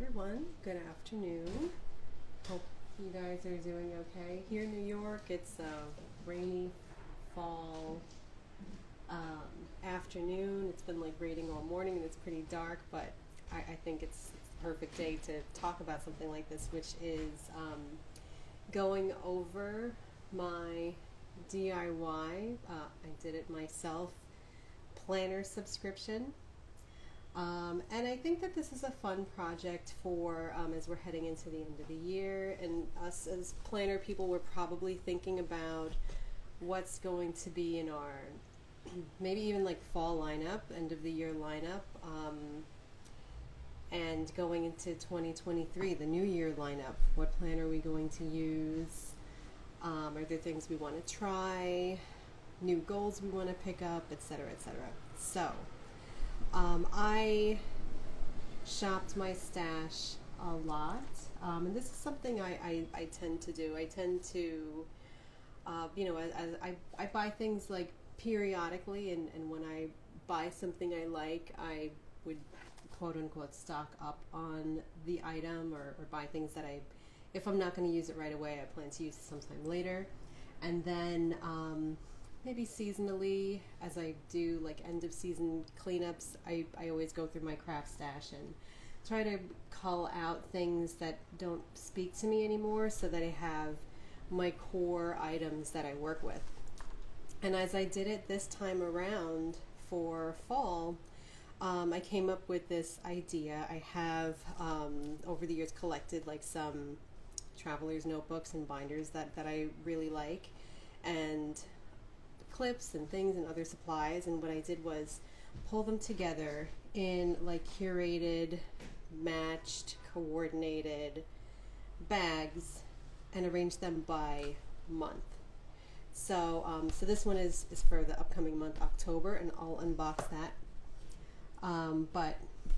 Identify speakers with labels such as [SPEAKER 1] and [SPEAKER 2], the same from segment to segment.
[SPEAKER 1] everyone. Good afternoon. Hope you guys are doing okay. Here in New York, it's a rainy fall afternoon. It's been like raining all morning and it's pretty dark, but I think it's the perfect day to talk about something like this, which is going over my DIY. I did it myself planner subscription. And I think that this is a fun project for as we're heading into the end of the year, and us as planner people, we're probably thinking about what's going to be in our maybe even like fall lineup, end of the year lineup, and going into 2023, the new year lineup. What plan are we going to use? Are there things we want to try? New goals we want to pick up, etc., etc. So I shopped my stash a lot, and this is something I tend to do. I tend to, I buy things like periodically, and when I buy something I like, I would quote unquote stock up on the item, or buy things that if I'm not going to use it right away, I plan to use it sometime later. And then maybe seasonally, as I do like end of season cleanups, I always go through my craft stash and try to cull out things that don't speak to me anymore, so that I have my core items that I work with. And as I did it this time around for fall, I came up with this idea. I have over the years collected like some traveler's notebooks and binders that I really like, and clips and things and other supplies. And what I did was pull them together in like curated, matched, coordinated bags and arrange them by month. So this one is for the upcoming month, October, and I'll unbox that. But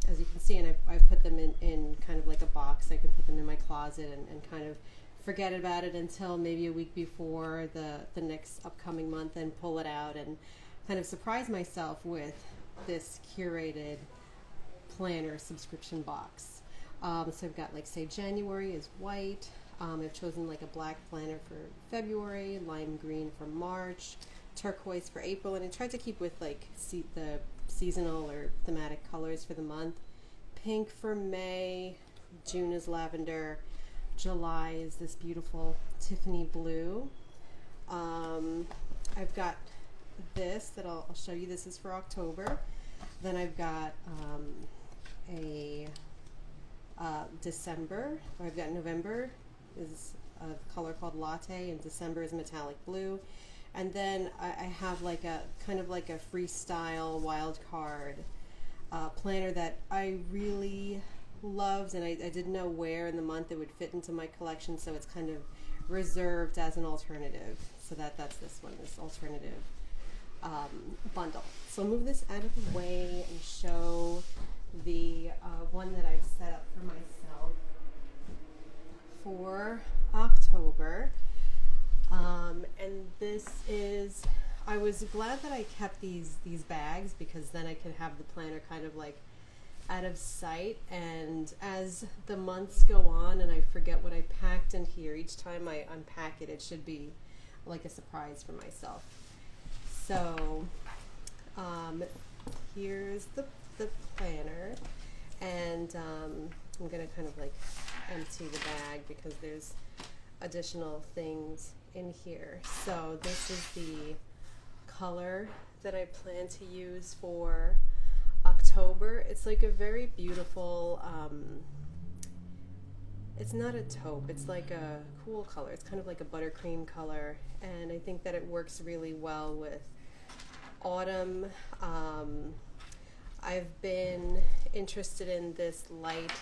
[SPEAKER 1] as you can see, and I've put them in kind of like a box. I can put them in my closet and kind of forget about it until maybe a week before the next upcoming month, and pull it out and kind of surprise myself with this curated planner subscription box. So I've got, like, say January is white. I've chosen like a black planner for February, lime green for March, turquoise for April, and I tried to keep with like the seasonal or thematic colors for the month. Pink for May, June is lavender, July is this beautiful Tiffany blue. I've got this that I'll show you. This is for October. Then I've got a December. I've got November is a color called latte, and December is metallic blue. And then I have like a kind of like a freestyle wild card planner that I really loved, and I didn't know where in the month it would fit into my collection, so it's kind of reserved as an alternative. So that's this one, this alternative bundle. So I'll move this out of the way and show the one that I've set up for myself for October. And this is, I was glad that I kept these bags, because then I could have the planner kind of like out of sight, and as the months go on and I forget what I packed in here, each time I unpack it, it should be like a surprise for myself. So here's the planner, and I'm gonna kind of like empty the bag because there's additional things in here. So this is the color that I plan to use for October. It's like a very beautiful, it's not a taupe, it's like a cool color. It's kind of like a buttercream color, and I think that it works really well with autumn. I've been interested in this light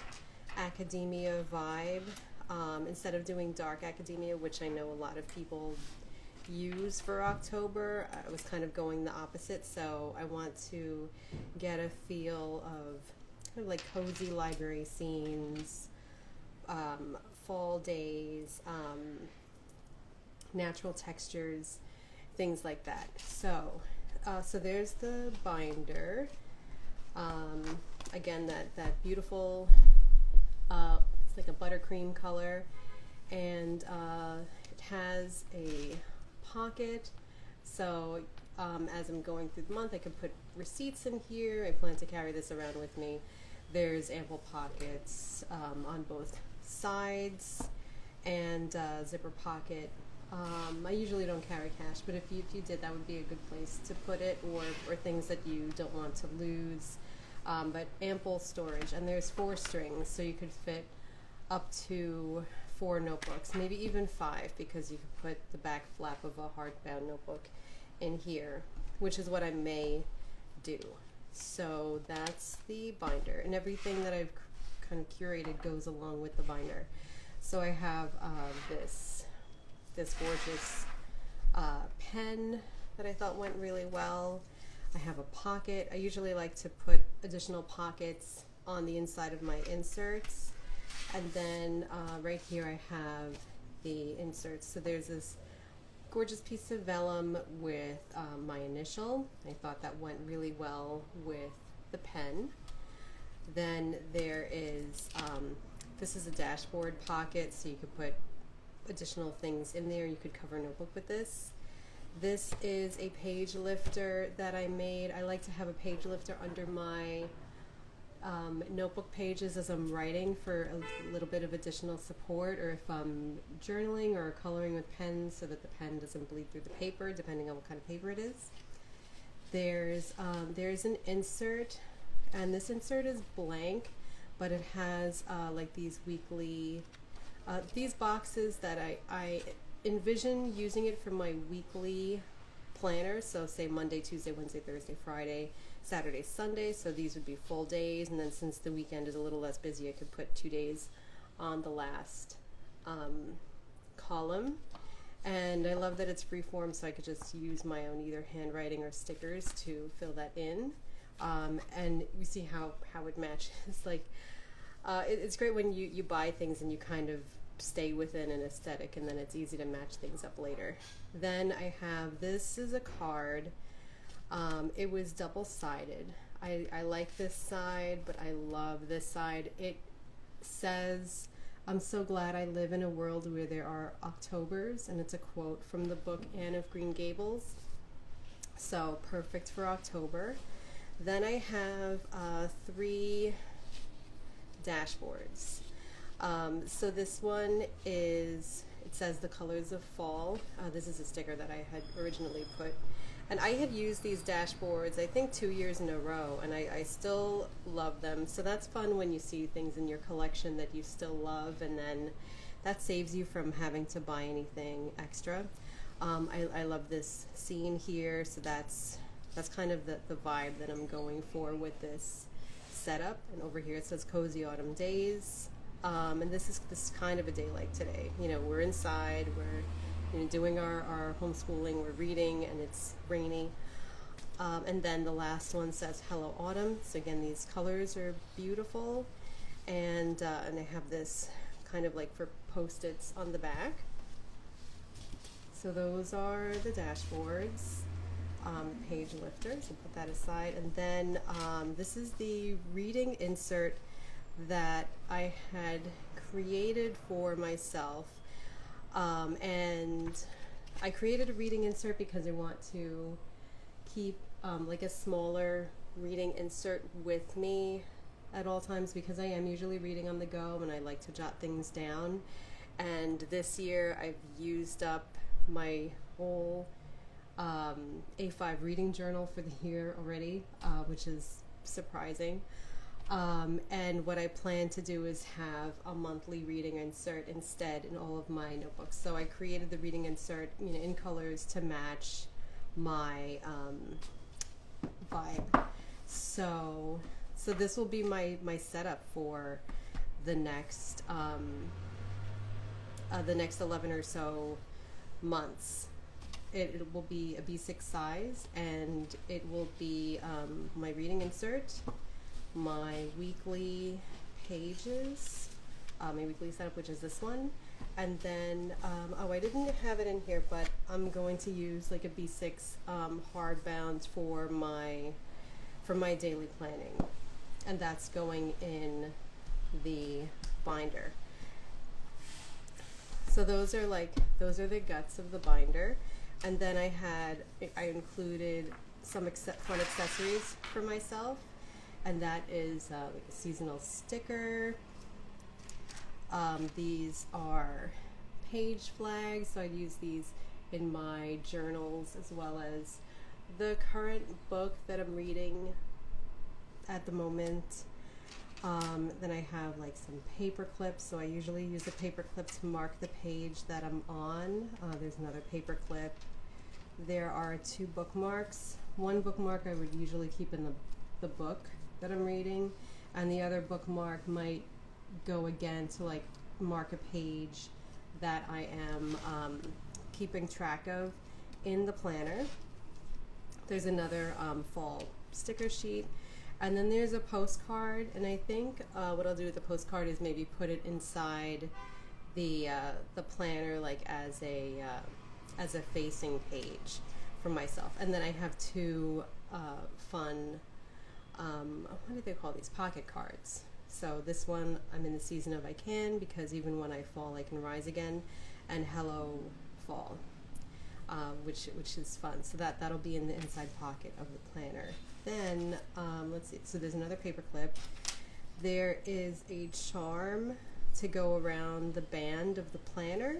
[SPEAKER 1] academia vibe, instead of doing dark academia, which I know a lot of people use for October. I was kind of going the opposite, so I want to get a feel of kind of like cozy library scenes, fall days, natural textures, things like that. So there's the binder. Again, that beautiful it's like a buttercream color, and it has a pocket. So as I'm going through the month, I can put receipts in here. I plan to carry this around with me. There's ample pockets on both sides, and zipper pocket. I usually don't carry cash, but if you did, that would be a good place to put it, or things that you don't want to lose. But ample storage, and there's 4 strings, so you could fit up to 4 notebooks, maybe even 5, because you could put the back flap of a hardbound notebook in here, which is what I may do. So that's the binder, and everything that I've kind of curated goes along with the binder. So I have this gorgeous pen that I thought went really well. I have a pocket. I usually like to put additional pockets on the inside of my inserts. And then right here I have the inserts. So there's this gorgeous piece of vellum with my initial. I thought that went really well with the pen. Then there is, this is a dashboard pocket, so you could put additional things in there. You could cover a notebook with this. This is a page lifter that I made. I like to have a page lifter under my notebook pages as I'm writing for a little bit of additional support, or if I'm journaling or coloring with pens, so that the pen doesn't bleed through the paper, depending on what kind of paper it is. There's an insert, and this insert is blank, but it has like these weekly, these boxes that I envision using it for my weekly planner. So say Monday, Tuesday, Wednesday, Thursday, Friday, Saturday, Sunday. So these would be full days, and then since the weekend is a little less busy, I could put 2 days on the last column. And I love that it's freeform, so I could just use my own either handwriting or stickers to fill that in. And you see how it matches. Like it's great when you buy things and you kind of stay within an aesthetic, and then it's easy to match things up later. Then I have, this is a card. It was double-sided. I like this side, but I love this side. It says, "I'm so glad I live in a world where there are Octobers," and it's a quote from the book Anne of Green Gables. So perfect for October. Then I have 3 dashboards. So this one is, it says "The Colors of Fall." This is a sticker that I had originally put. And I had used these dashboards, I think 2 years in a row, and I still love them. So that's fun when you see things in your collection that you still love, and then that saves you from having to buy anything extra. I love this scene here, so that's kind of the vibe that I'm going for with this setup. And over here it says "Cozy Autumn Days." And this is kind of a day like today. You know, we're inside, we're doing our homeschooling, we're reading, and it's rainy. And then the last one says "Hello Autumn." So again, these colors are beautiful, and I have this kind of like for post-its on the back. So those are the dashboards. Page lifter, so put that aside. And then this is the reading insert that I had created for myself. And I created a reading insert because I want to keep like a smaller reading insert with me at all times, because I am usually reading on the go and I like to jot things down. And this year I've used up my whole A5 reading journal for the year already, which is surprising. And what I plan to do is have a monthly reading insert instead in all of my notebooks. So I created the reading insert, in colors to match my vibe. So this will be my setup for the next 11 or so months. It will be a B6 size, and it will be my reading insert, my weekly pages, my weekly setup, which is this one, and then I didn't have it in here, but I'm going to use like a B6 hardbound for my daily planning, and that's going in the binder. So those are the guts of the binder. And then I included some fun accessories for myself, and that is like a seasonal sticker. These are page flags, so I'd use these in my journals, as well as the current book that I'm reading at the moment. Then I have like some paper clips, so I usually use a paper clip to mark the page that I'm on. There's another paper clip. There are 2 bookmarks. One bookmark I would usually keep in the book that I'm reading, and the other bookmark might go again to like mark a page that I am keeping track of in the planner. There's another fall sticker sheet, and then there's a postcard. And I think what I'll do with the postcard is maybe put it inside the planner, like as a facing page for myself. And then I have 2 fun, what do they call these, pocket cards. So this one, I'm in the season of I can, because even when I fall I can rise again, and hello fall, which is fun. So that'll be in the inside pocket of the planner. Then let's see, so there's another paper clip. There is a charm to go around the band of the planner,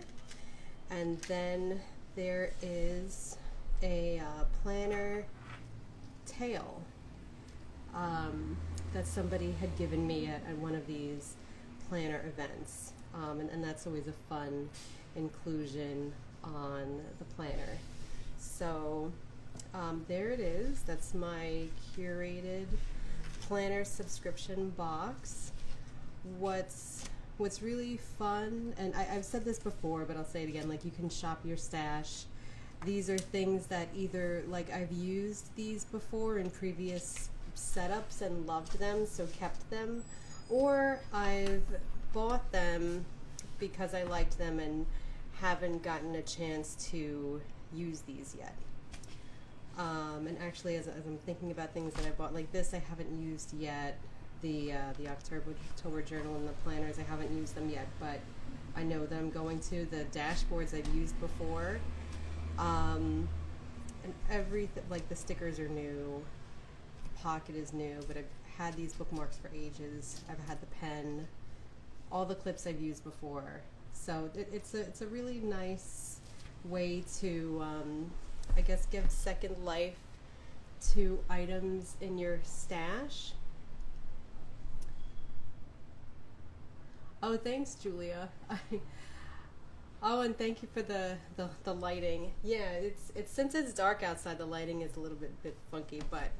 [SPEAKER 1] and then there is a planner tail that somebody had given me at one of these planner events, and that's always a fun inclusion on the planner. So there it is. That's my curated planner subscription box. What's really fun, and I've said this before, but I'll say it again, like, you can shop your stash. These are things that either, like, I've used these before in previous setups and loved them, so kept them, or I've bought them because I liked them and haven't gotten a chance to use these yet. And actually, as I'm thinking about things that I bought, like this, I haven't used yet. The October journal and the planners, I haven't used them yet, but I know that I'm going to. The dashboards I've used before, and everything, like the stickers are new, the pocket is new, but I've had these bookmarks for ages. I've had the pen, all the clips I've used before. So it's a really nice way to, I guess, give second life to items in your stash. Oh, thanks, Julia. Oh, and thank you for the lighting. Yeah, it's since it's dark outside, the lighting is a little bit funky, but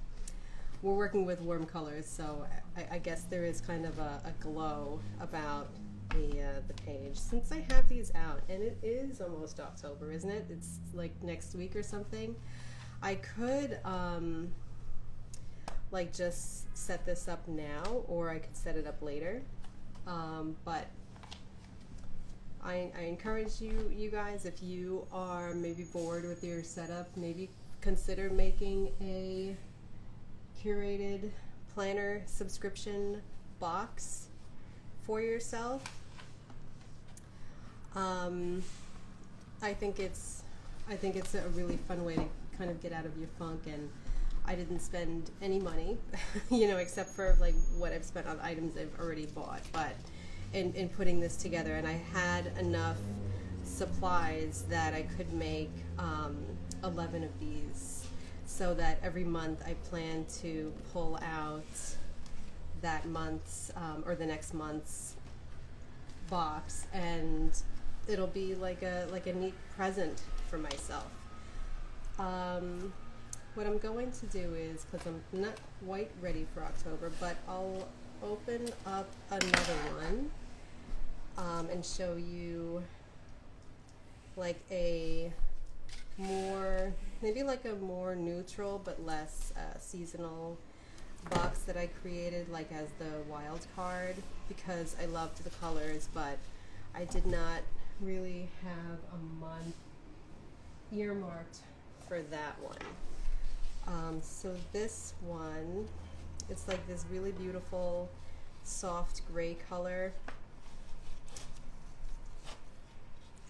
[SPEAKER 1] we're working with warm colors, so I guess there is kind of a glow about the page. Since I have these out, and it is almost October, isn't it? It's like next week or something. I could like just set this up now, or I could set it up later. But I encourage you guys, if you are maybe bored with your setup, maybe consider making a curated planner subscription box for yourself. I think it's a really fun way to kind of get out of your funk, and I didn't spend any money, except for like what I've spent on items I've already bought, but in putting this together, and I had enough supplies that I could make 11 of these, so that every month I plan to pull out that month's or the next month's box, and it'll be like a neat present for myself. What I'm going to do is, because I'm not quite ready for October, but I'll open up another one and show you like maybe a more neutral but less seasonal box that I created, like as the wild card, because I loved the colors, but I did not really have a month earmarked for that one. So this one, it's like this really beautiful soft gray color,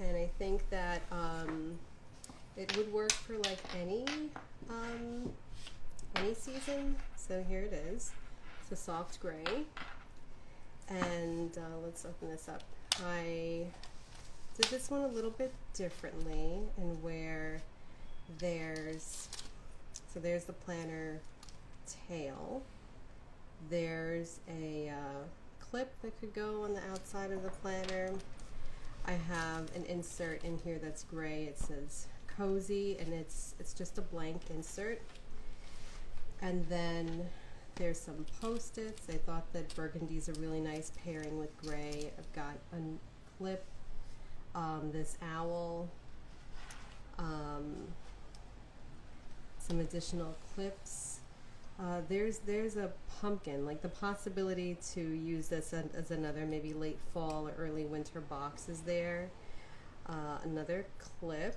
[SPEAKER 1] and I think that it would work for like any season. So here it is. It's a soft gray, and let's open this up. I did this one a little bit differently, and where there's the planner tail. There's a clip that could go on the outside of the planner. I have an insert in here that's gray. It says cozy, and it's just a blank insert. And then there's some post-its. I thought that burgundy's a really nice pairing with gray. I've got a clip, this owl, some additional clips. There's a pumpkin, like the possibility to use this as another maybe late fall or early winter box is there. Another clip.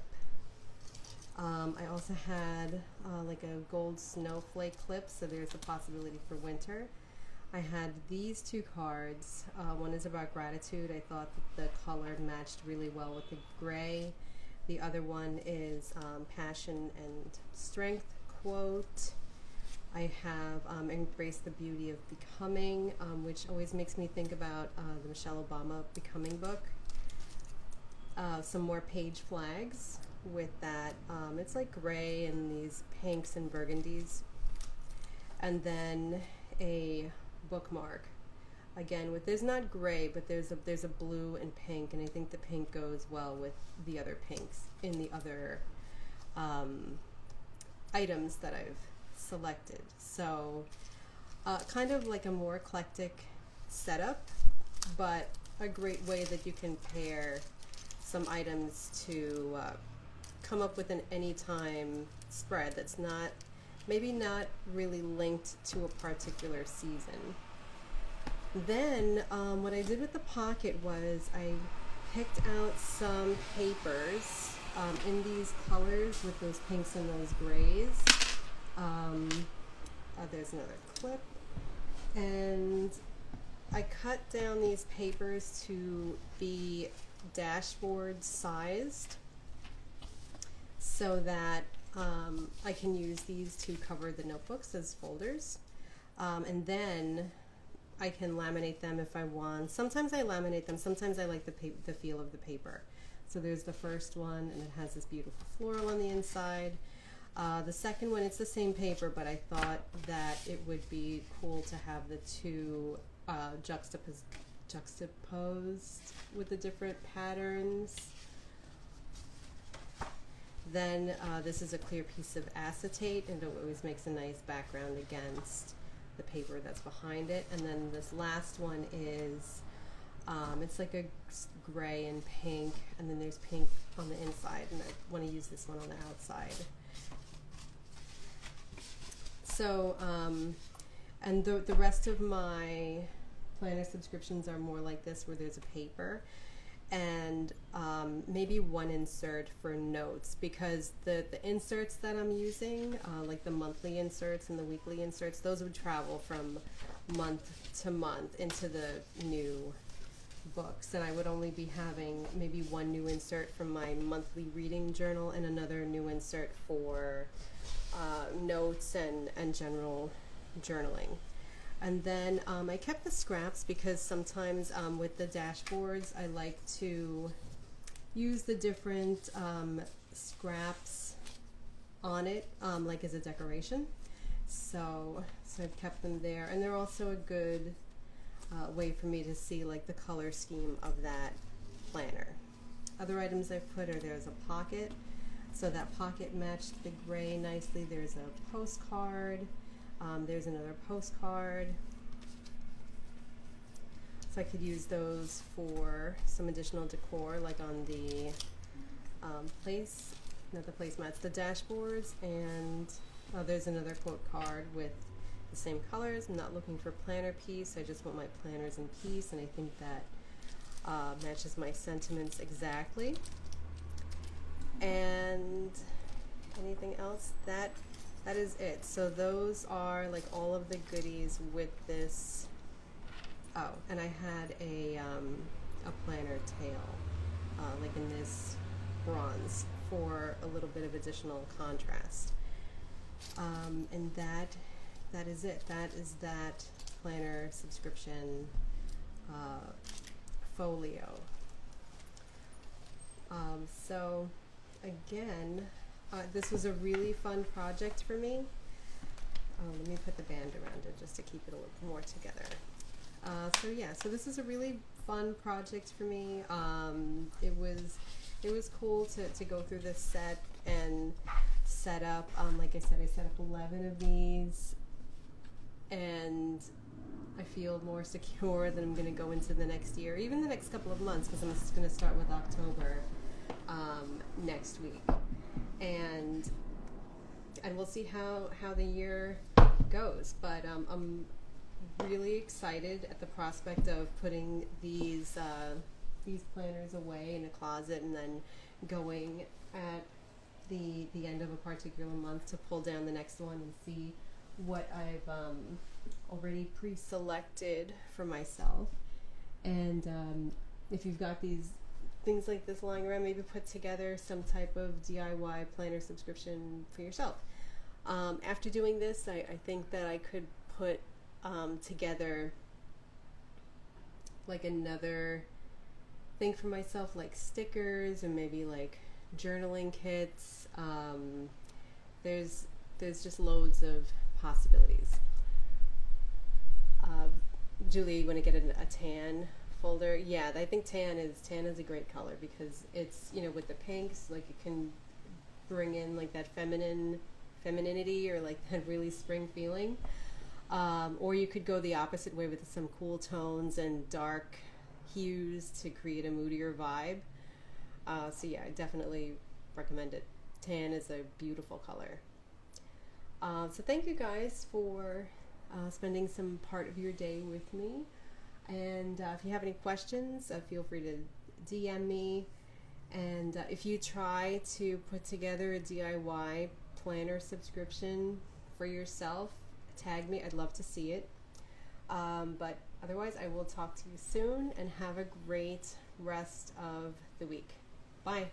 [SPEAKER 1] I also had like a gold snowflake clip, so there's a possibility for winter. I had these two cards. One is about gratitude. I thought that the color matched really well with the gray. The other one is passion and strength quote. I have Embrace the Beauty of Becoming, which always makes me think about the Michelle Obama Becoming book. Some more page flags with that. It's like gray and these pinks and burgundies. And then a bookmark. Again, there's not gray, but there's a blue and pink, and I think the pink goes well with the other pinks in the other items that I've selected. So kind of like a more eclectic setup, but a great way that you can pair some items to come up with an anytime spread that's maybe not really linked to a particular season. Then what I did with the pocket was I picked out some papers in these colors with those pinks and those grays. There's another clip, and I cut down these papers to be dashboard sized so that I can use these to cover the notebooks as folders, and then I can laminate them if I want. Sometimes I laminate them, sometimes I like the feel of the paper. So there's the first one, and it has this beautiful floral on the inside. The second one, it's the same paper, but I thought that it would be cool to have the two juxtaposed with the different patterns. Then this is a clear piece of acetate, and it always makes a nice background against the paper that's behind it. And then this last one is, it's like a gray and pink, and then there's pink on the inside, and I want to use this one on the outside. So, and the rest of my planner subscriptions are more like this, where there's a paper and maybe one insert for notes, because the inserts that I'm using, like the monthly inserts and the weekly inserts, those would travel from month to month into the new books, and I would only be having maybe one new insert from my monthly reading journal and another new insert for notes and general journaling. And then I kept the scraps because sometimes with the dashboards I like to use the different scraps on it, like as a decoration. So I've kept them there, and they're also a good way for me to see like the color scheme of that planner. Other items I've put are, there's a pocket, so that pocket matched the gray nicely. There's a postcard. There's another postcard. So I could use those for some additional decor, like on the placemats, the dashboards, and there's another quote card with the same colors. I'm not looking for planner piece, I just want my planners in piece, and I think that matches my sentiments exactly. And anything else? That is it. So those are like all of the goodies with this. Oh, and I had a planner tail like in this bronze, for a little bit of additional contrast. And that is it. That is that planner subscription folio. So again, this was a really fun project for me. Let me put the band around it just to keep it a little more together. So yeah, so this is a really fun project for me. It was cool to go through this set and set up, like I said, I set up 11 of these, and I feel more secure that I'm going to go into the next year, even the next couple of months, because I'm just going to start with October next week, and we'll see how the year goes. But I'm really excited at the prospect of putting these planners away in a closet, and then going at the end of a particular month to pull down the next one and see what I've already pre-selected for myself. And if you've got these things like this lying around, maybe put together some type of DIY planner subscription for yourself. After doing this, I think that I could put together like another thing for myself, like stickers, and maybe like journaling kits. There's just loads of possibilities. Julie, you want to get a tan folder? Yeah, I think tan is a great color, because it's, you know, with the pinks, like it can bring in like that femininity, or like that really spring feeling. Or you could go the opposite way with some cool tones and dark hues to create a moodier vibe. So yeah, I definitely recommend it. Tan is a beautiful color. So thank you guys for spending some part of your day with me. And if you have any questions, feel free to DM me. And if you try to put together a DIY planner subscription for yourself, tag me. I'd love to see it. But otherwise, I will talk to you soon, and have a great rest of the week. Bye.